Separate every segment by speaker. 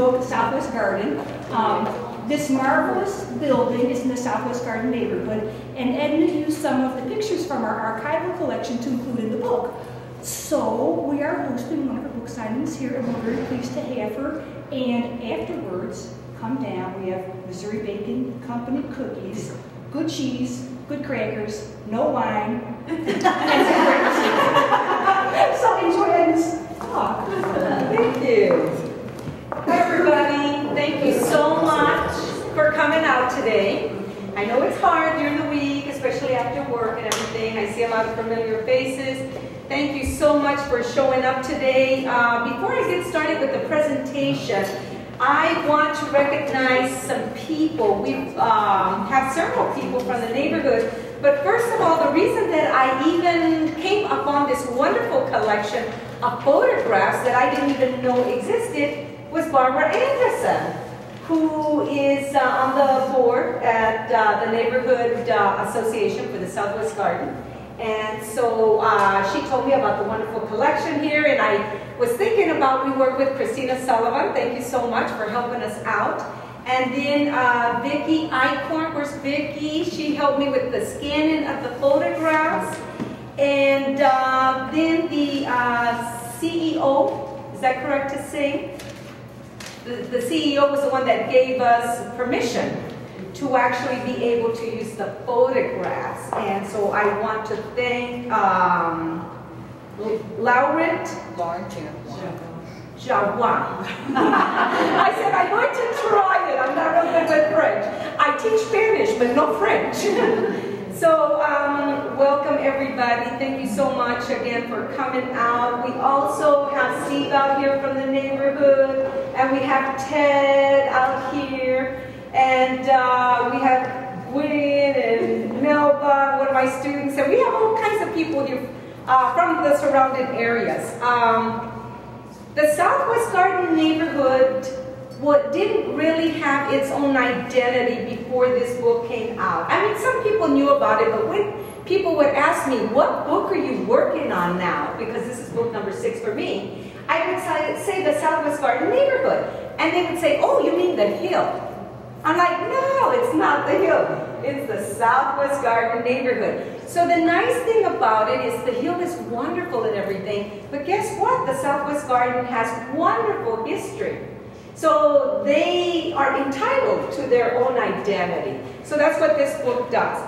Speaker 1: book, Southwest Garden. This marvelous building is in the Southwest Garden neighborhood, and Edna used some of the pictures from our archival collection to include in the book. So we are hosting one of her book signings here, and we're very pleased to have her. And afterwards, come down, we have Missouri Baking Company cookies, good cheese, good crackers, no wine, and some great tea. So enjoy Edna's talk.
Speaker 2: Thank you. Hi everybody, thank you so much for coming out today. I know it's hard during the week, especially after work and everything. I see a lot of familiar faces. Thank you so much for showing up today. Before I get started with the presentation, I want to recognize some people. We have several people from the neighborhood, but first of all, the reason that I even came upon this wonderful collection of photographs that I didn't even know existed was Barbara Anderson, who is on the board at the Neighborhood Association for the Southwest Garden. And so she told me about the wonderful collection here, and I was thinking about, we work with Christina Sullivan, thank you so much for helping us out. And then Vicki Eichhorn, where's Vicki? She helped me with the scanning of the photographs. And then the CEO, is that correct to say? The CEO was the one that gave us permission to actually be able to use the photographs. And so I want to thank Laurent Jawan. I said, I'm going to try it. I'm not real good with French. I teach Spanish, but no French. So welcome everybody. Thank you so much again for coming out. We also have Steve out here from the neighborhood, and we have Ted out here, and we have Gwen and Melba, one of my students, and we have all kinds of people here from the surrounding areas. The Southwest Garden neighborhood didn't really have its own identity before this book came out. I mean, some people knew about it, but when people would ask me, what book are you working on now? Because this is book number 6 for me. I would say the Southwest Garden neighborhood. And they would say, oh, you mean the Hill? I'm like, no, it's not the Hill. It's the Southwest Garden neighborhood. So the nice thing about it is the Hill is wonderful and everything, but guess what? The Southwest Garden has wonderful history. So they are entitled to their own identity. So that's what this book does.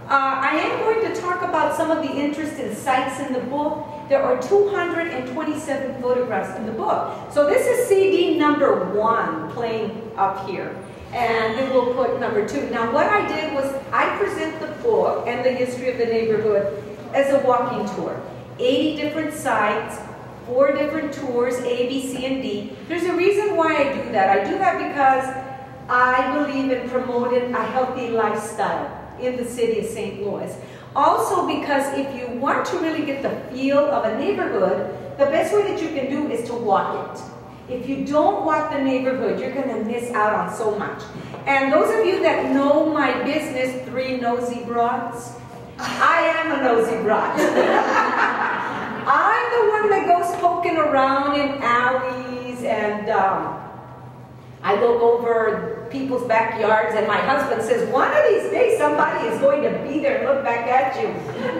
Speaker 2: I am going to talk about some of the interesting sites in the book. There are 227 photographs in the book. So this is CD number 1 playing up here. And then we'll put number 2. Now what I did was I present the book and the history of the neighborhood as a walking tour. 80 different sites, 4 different tours, A, B, C, and D. There's a reason why I do that. I do that because I believe in promoting a healthy lifestyle in the city of St. Louis. Also because if you want to really get the feel of a neighborhood, the best way that you can do is to walk it. If you don't walk the neighborhood, you're going to miss out on so much. And those of you that know my business, 3 Nosy Broads, I am a nosy broad. I'm the one that goes poking around in alleys, and I look over people's backyards, and my husband says, one of these days somebody is going to be there and look back at you.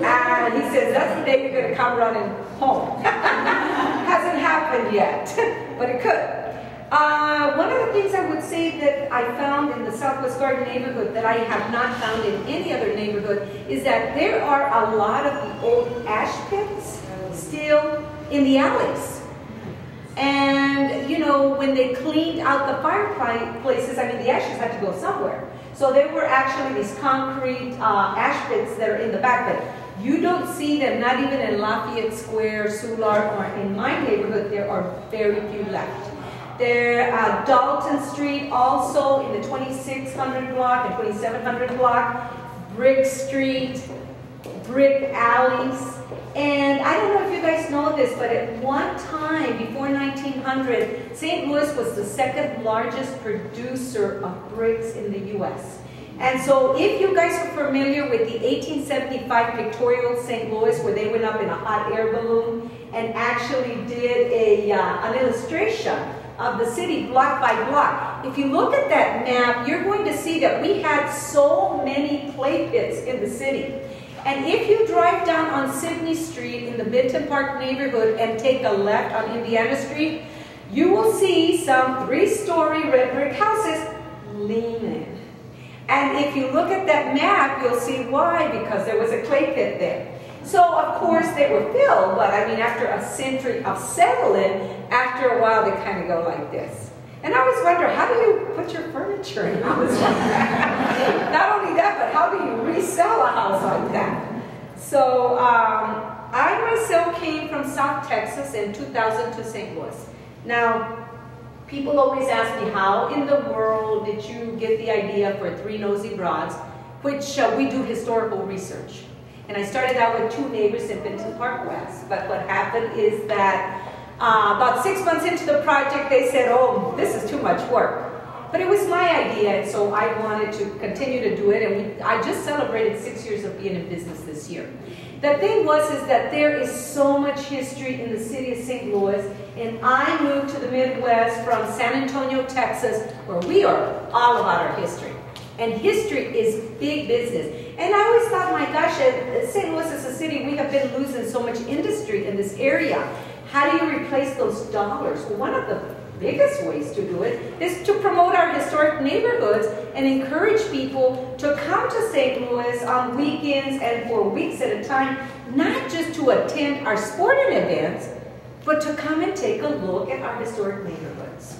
Speaker 2: And he says, that's the day you're going to come running home. Hasn't happened yet, but it could. One of the things I would say that I found in the Southwest Garden neighborhood that I have not found in any other neighborhood is that there are a lot of the old ash pits still in the alleys. And, you know, when they cleaned out the fireplaces, I mean, the ashes had to go somewhere. So there were actually these concrete ash pits that are in the back, but you don't see them, not even in Lafayette Square, Soulard, or in my neighborhood, there are very few left. There, Dalton Street, also in the 2600 block and 2700 block, Brick Street, brick alleys. And I don't know if you guys know this, but at one time, before 1900, St. Louis was the 2nd largest producer of bricks in the U.S. And so if you guys are familiar with the 1875 pictorial St. Louis, where they went up in a hot air balloon and actually did an illustration of the city block by block. If you look at that map, you're going to see that we had so many clay pits in the city. And if you drive down on Sydney Street in the Benton Park neighborhood and take a left on Indiana Street, you will see some 3-story red brick houses leaning. And if you look at that map, you'll see why, because there was a clay pit there. So, of course, they were filled, but I mean, after a century of settling, after a while, they kind of go like this. And I always wonder, how do you put your furniture in a house like that? Not only that, but how do you resell a house like that? So, I myself came from South Texas in 2000 to St. Louis. Now, people always ask me, how in the world did you get the idea for Three Nosy Broads, which we do historical research. And I started out with 2 neighbors in Benton Park West. But what happened is that about 6 months into the project, they said, oh, this is too much work. But it was my idea, and so I wanted to continue to do it. And I just celebrated 6 years of being in business this year. The thing is that there is so much history in the city of St. Louis. And I moved to the Midwest from San Antonio, Texas, where we are all about our history. And history is big business. And I always thought, my gosh, St. Louis is a city, we have been losing so much industry in this area. How do you replace those dollars? Well, one of the biggest ways to do it is to promote our historic neighborhoods and encourage people to come to St. Louis on weekends and for weeks at a time, not just to attend our sporting events, but to come and take a look at our historic neighborhoods.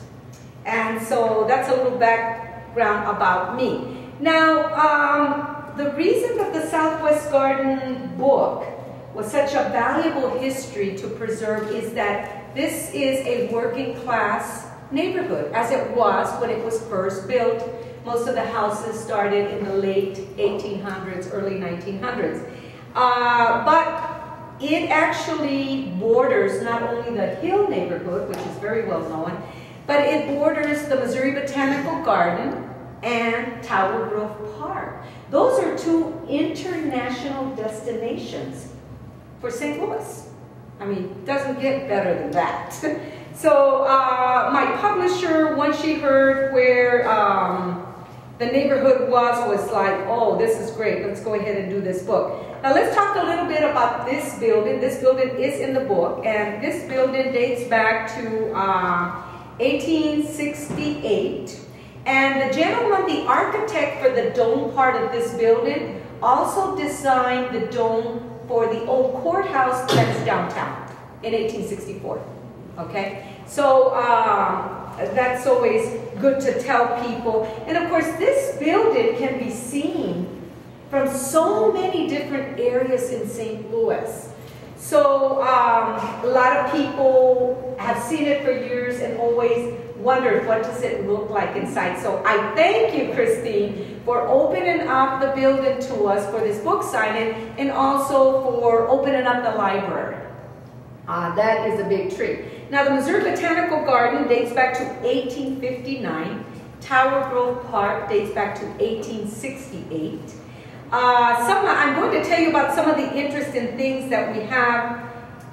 Speaker 2: And so that's a little background about me. Now, the reason that the Southwest Garden book was such a valuable history to preserve is that this is a working class neighborhood, as it was when it was first built. Most of the houses started in the late 1800s, early 1900s. But it actually borders not only the Hill neighborhood, which is very well known, but it borders the Missouri Botanical Garden and Tower Grove Park. Those are 2 international destinations for St. Louis. I mean, it doesn't get better than that. So my publisher, once she heard where the neighborhood was like, oh, this is great, let's go ahead and do this book. Now let's talk a little bit about this building. This building is in the book, and this building dates back to 1868. And the gentleman, the architect for the dome part of this building, also designed the dome for the old courthouse that's downtown in 1864. Okay? So that's always good to tell people. And of course, this building can be seen from so many different areas in St. Louis. So a lot of people have seen it for years and always wondered, what does it look like inside? So I thank you, Christine, for opening up the building to us for this book signing, and also for opening up the library. That is a big treat. Now, the Missouri Botanical Garden dates back to 1859. Tower Grove Park dates back to 1868. I'm going to tell you about some of the interesting things that we have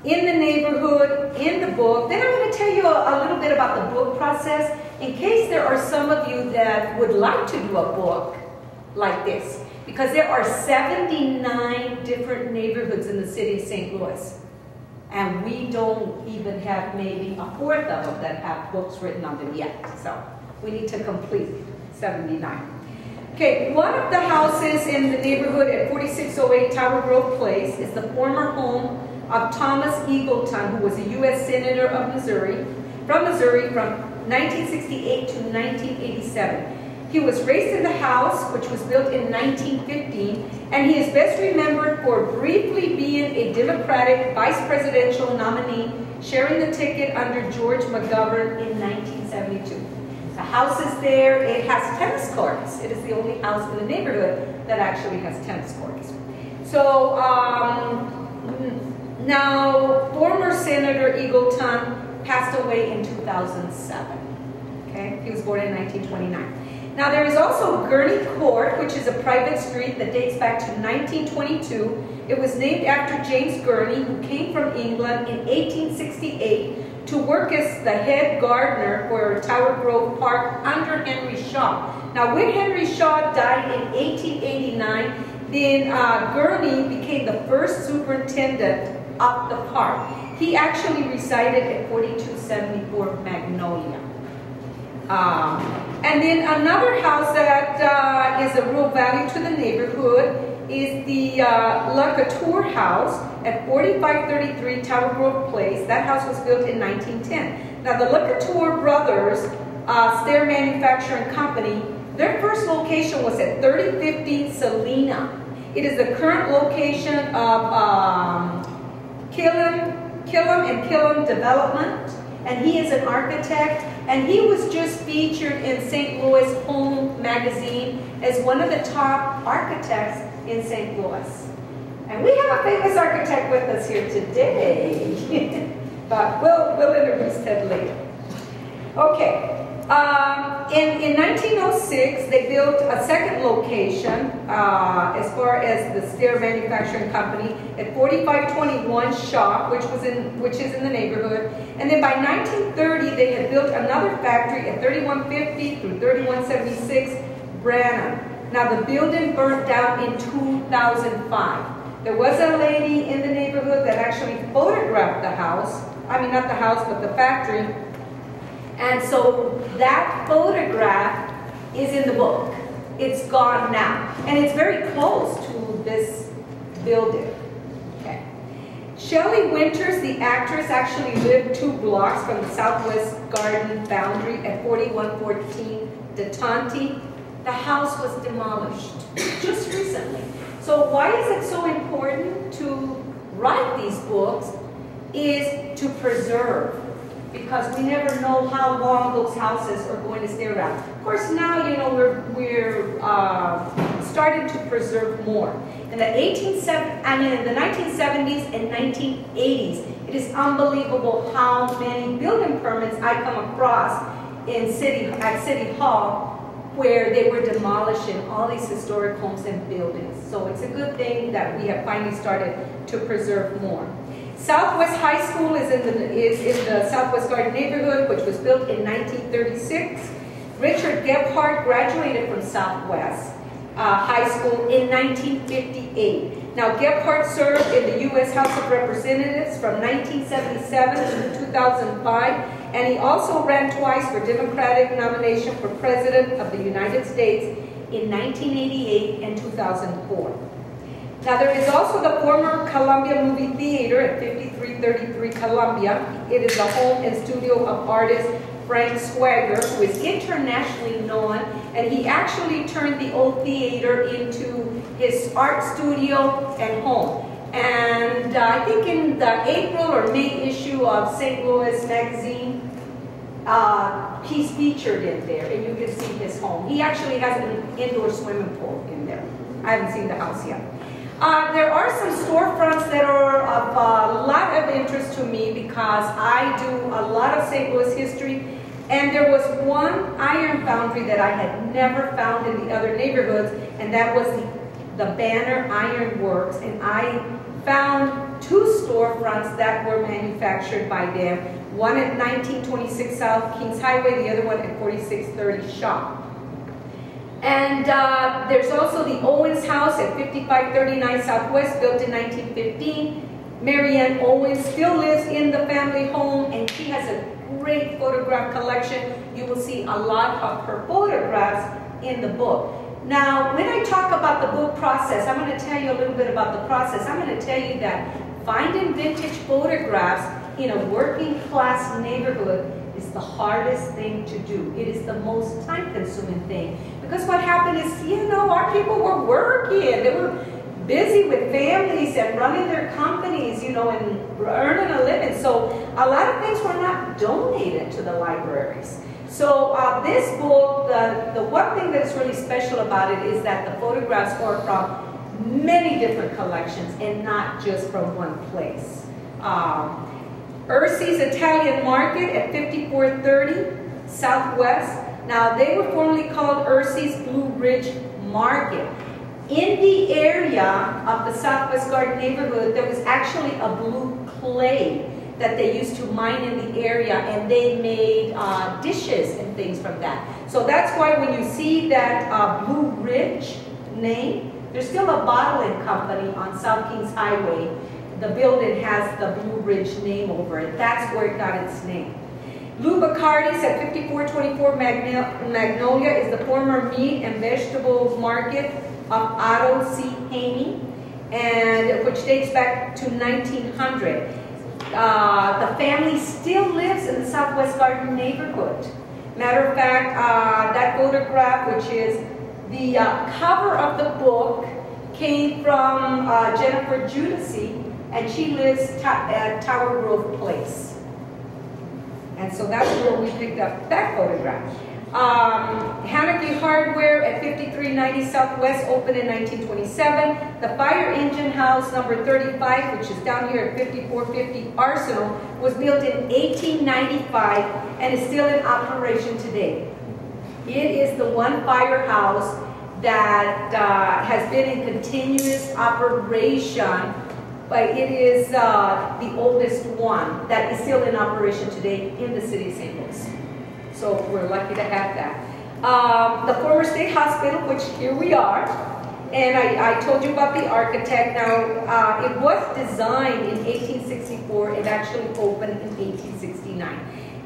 Speaker 2: in the neighborhood, in the book. Then I'm going to tell you a little bit about the book process, in case there are some of you that would like to do a book like this, because there are 79 different neighborhoods in the city of St. Louis, and we don't even have maybe a 4th of them that have books written on them yet. So we need to complete 79. Okay, one of the houses in the neighborhood at 4608 Tower Grove Place is the former home of Thomas Eagleton, who was a U.S. Senator of Missouri, from 1968 to 1987. He was raised in the house, which was built in 1915, and he is best remembered for briefly being a Democratic vice presidential nominee, sharing the ticket under George McGovern in 1972. The house is there. It has tennis courts. It is the only house in the neighborhood that actually has tennis courts. So now, former Senator Eagleton passed away in 2007. Okay, he was born in 1929. Now, there is also Gurney Court, which is a private street that dates back to 1922. It was named after James Gurney, who came from England in 1868 to to work as the head gardener for Tower Grove Park under Henry Shaw. Now, when Henry Shaw died in 1889, then Gurney became the first superintendent of the park. He actually resided at 4274 Magnolia. And then another house that is a real value to the neighborhood is the Le Couture House at 4533 Tower Grove Place. That house was built in 1910. Now, the Le Couture Brothers Stair Manufacturing Company, their first location was at 3015 Salina. It is the current location of Killam and Killam Development, and he is an architect, and he was just featured in St. Louis Home Magazine as one of the top architects in St. Louis. And we have a famous architect with us here today, but we'll introduce Ted later. Okay. In 1906, they built a second location as far as the stair manufacturing company at 4521 Shaw, which is in the neighborhood. And then by 1930, they had built another factory at 3150 through 3176 Branham. Now, the building burned down in 2005. There was a lady in the neighborhood that actually photographed the house. I mean, not the house, but the factory. And so that photograph is in the book. It's gone now. And it's very close to this building. Okay. Shelley Winters, the actress, actually lived 2 blocks from the Southwest Garden Foundry at 4114 DeTonti. The house was demolished just recently. So why is it so important to write these books? Is to preserve. Because we never know how long those houses are going to stay around. Of course, now, you know, we're starting to preserve more. In the 1970s and 1980s, it is unbelievable how many building permits I come across at City Hall where they were demolishing all these historic homes and buildings. So it's a good thing that we have finally started to preserve more. Southwest High School is in the Southwest Garden neighborhood, which was built in 1936. Richard Gebhardt graduated from Southwest High School in 1958. Now, Gebhardt served in the U.S. House of Representatives from 1977 to 2005, and he also ran twice for Democratic nomination for President of the United States in 1988 and 2004. Now, there is also the former Columbia Movie Theater at 5333 Columbia. It is the home and studio of artist Frank Swagger, who is internationally known, and he actually turned the old theater into his art studio and home. And I think in the April or May issue of St. Louis Magazine, he's featured in there, and you can see his home. He actually has an indoor swimming pool in there. I haven't seen the house yet. There are some storefronts that are of a lot of interest to me because I do a lot of St. Louis history, and there was one iron foundry that I had never found in the other neighborhoods, and that was the Banner Iron Works, and I found 2 storefronts that were manufactured by them, one at 1926 South Kings Highway, the other one at 4630 Shaw. And there's also the Owens House at 5539 Southwest, built in 1915. Marianne Owens still lives in the family home, and she has a great photograph collection. You will see a lot of her photographs in the book. Now, when I talk about the book process, I'm going to tell you a little bit about the process. I'm going to tell you that finding vintage photographs in a working class neighborhood is the hardest thing to do. It is the most time-consuming thing. Because what happened is, you know, our people were working. They were busy with families and running their companies, you know, and earning a living. So a lot of things were not donated to the libraries. So this book, the one thing that's really special about it is that the photographs are from many different collections and not just from one place. Ursi's Italian Market at 5430 Southwest. Now, they were formerly called Ursi's Blue Ridge Market. In the area of the Southwest Garden neighborhood, there was actually a blue clay that they used to mine in the area, and they made dishes and things from that. So that's why when you see that Blue Ridge name, there's still a bottling company on South Kings Highway. The building has the Blue Ridge name over it. That's where it got its name. Lou Bacardi's at 5424 Magnolia is the former meat and vegetables market of Otto C. Haney, and which dates back to 1900. The family still lives in the Southwest Garden neighborhood. Matter of fact, that photograph, which is the cover of the book, came from Jennifer Judici, and she lives at Tower Grove Place. And so that's where we picked up that photograph. Haneke Hardware at 5390 Southwest opened in 1927. The fire engine house number 35, which is down here at 5450 Arsenal, was built in 1895 and is still in operation today. It is the one firehouse that has been in continuous operation, but it is the oldest one that is still in operation today in the city of St. Louis. So we're lucky to have that. The former state hospital, which here we are, and I told you about the architect. Now, it was designed in 1864 and actually opened in 1869.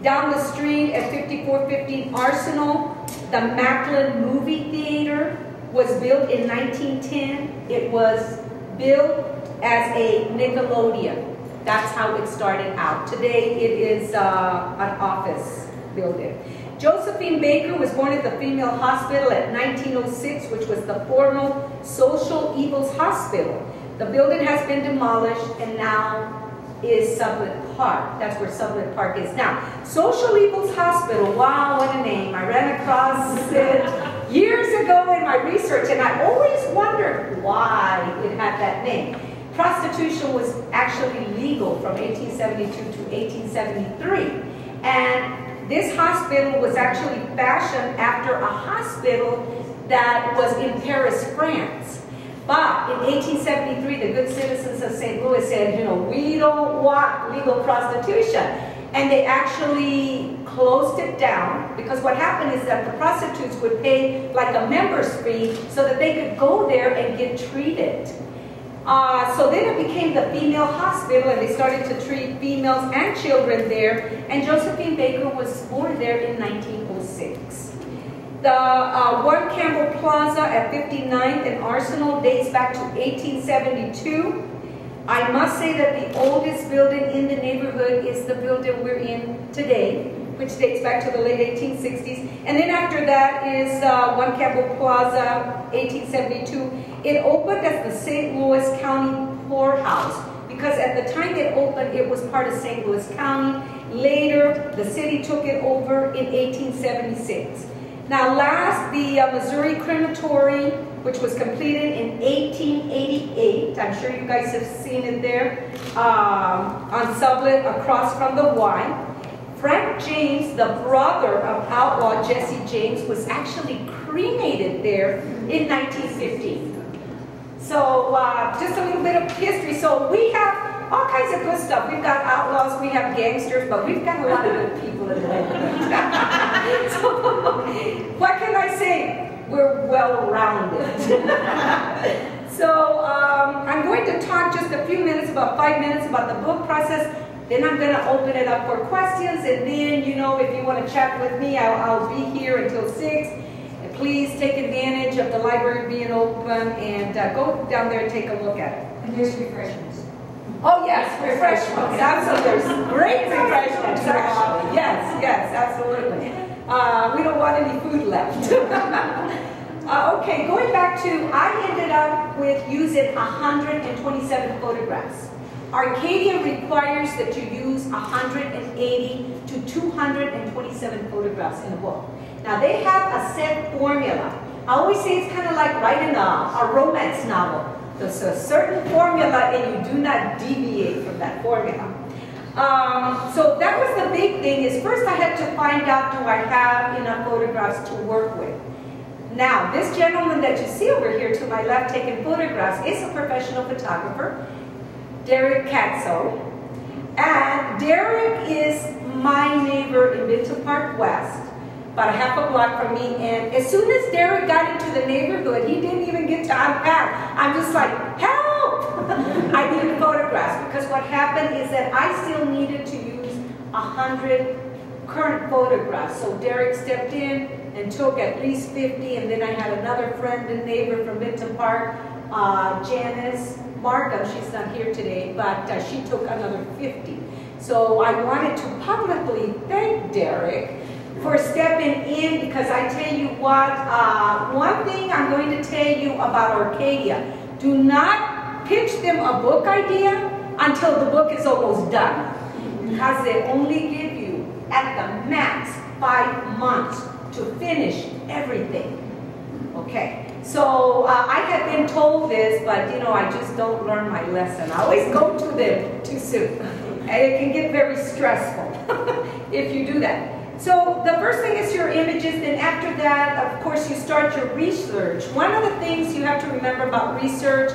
Speaker 2: Down the street at 5415 Arsenal, the Macklin Movie Theater was built in 1910. It was built as a Nickelodeon. That's how it started out. Today it is an office building. Josephine Baker was born at the Female Hospital at 1906, which was the former Social Evils Hospital. The building has been demolished and now is Sublette Park. That's where Sublette Park is now. Social Evils Hospital, wow, what a name. I ran across it years ago in my research, and I always wondered why it had that name. Prostitution was actually legal from 1872 to 1873. And this hospital was actually fashioned after a hospital that was in Paris, France. But in 1873, the good citizens of St. Louis said, you know, we don't want legal prostitution. And they actually closed it down, because what happened is that the prostitutes would pay like a member's fee so that they could go there and get treated. So then it became the female hospital, and they started to treat females and children there, and Josephine Baker was born there in 1906. The One Campbell Plaza at 59th and Arsenal dates back to 1872. I must say that the oldest building in the neighborhood is the building we're in today, which dates back to the late 1860s. And then after that is One Campbell Plaza, 1872. It opened as the St. Louis County Poorhouse, because at the time it opened, it was part of St. Louis County. Later, the city took it over in 1876. Now last, the Missouri Crematory, which was completed in 1888. I'm sure you guys have seen it there on Sublette across from the Y. Frank James, the brother of outlaw Jesse James, was actually cremated there in 1950. So just a little bit of history. So we have all kinds of good stuff. We've got outlaws, we have gangsters, but we've got a lot of good people in the neighborhood. So what can I say? We're well-rounded. So I'm going to talk just a few minutes, about 5 minutes, about the book process. Then I'm going to open it up for questions, and then, you know, if you want to chat with me, I'll be here until 6. And please take advantage of the library being open, and go down there and take a look at it.
Speaker 1: And there's refreshments.
Speaker 2: Oh yes, refreshments. Absolutely. There's great refreshments, actually. Yes, absolutely. We don't want any food left. Okay, going back to, I ended up with using 127 photographs. Arcadia requires that you use 180 to 227 photographs in a book. Now they have a set formula. I always say it's kind of like writing a romance novel. There's a certain formula and you do not deviate from that formula. So that was the big thing, is first I had to find out, do I have enough photographs to work with? Now this gentleman that you see over here to my left taking photographs is a professional photographer, Derek Katzo, And Derek is my neighbor in Minton Park West, about a half a block from me. And as soon as Derek got into the neighborhood, he didn't even get to unpack. I'm just like, help! I needed photographs, because what happened is that I still needed to use 100 current photographs. So Derek stepped in and took at least 50, and then I had another friend and neighbor from Minton Park, Janice Markham. She's not here today, but she took another 50. So I wanted to publicly thank Derek for stepping in, because I tell you what, one thing I'm going to tell you about Arcadia: do not pitch them a book idea until the book is almost done, because they only give you at the max 5 months to finish everything. Okay, so I had been told this, but you know, I just don't learn my lesson. I always go to them too soon, and it can get very stressful if you do that. So the first thing is your images, then after that, of course, you start your research. One of the things you have to remember about research,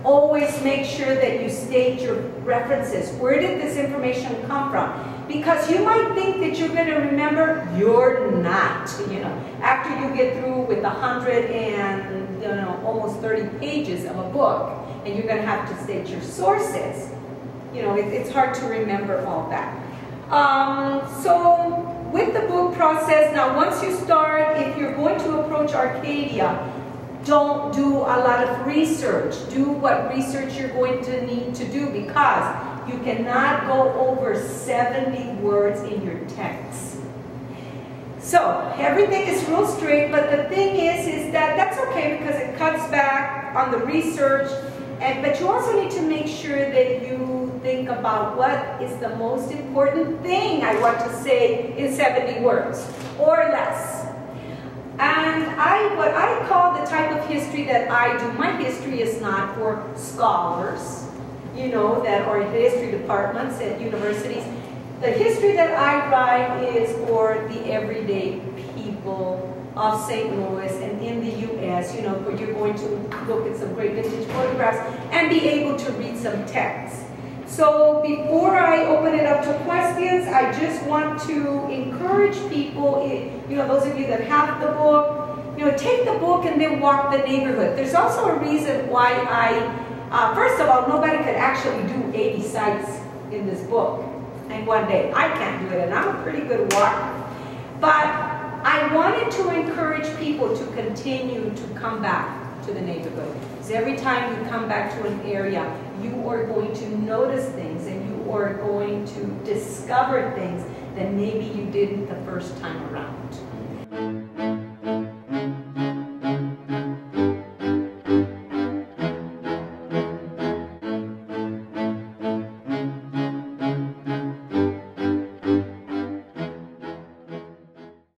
Speaker 2: always make sure that you state your references. Where did this information come from? Because you might think that you're going to remember, you're not. You know, after you get through with 100 and almost 30 pages of a book, and you're going to have to state your sources. You know, it's hard to remember all that. So with the book process, now once you start, if you're going to approach Arcadia, don't do a lot of research. Do what research you're going to need to do, because you cannot go over 70 words in your text. So everything is real straight, but the thing is that that's okay, because it cuts back on the research. But you also need to make sure that you think about what is the most important thing I want to say in 70 words or less. And what I call the type of history that I do, my history is not for scholars, you know, that are in history departments at universities. The history that I write is for the everyday people of St. Louis and in the U.S., you know, where you're going to look at some great vintage photographs and be able to read some text. So before I open it up to questions, I just want to encourage people, you know, those of you that have the book, you know, take the book and then walk the neighborhood. There's also a reason why first of all, nobody could actually do 80 sites in this book in one day. I can't do it, and I'm a pretty good walker. But I wanted to encourage people to continue to come back to the neighborhood. Because every time you come back to an area, you are going to notice things, and you are going to discover things that maybe you didn't the first time around.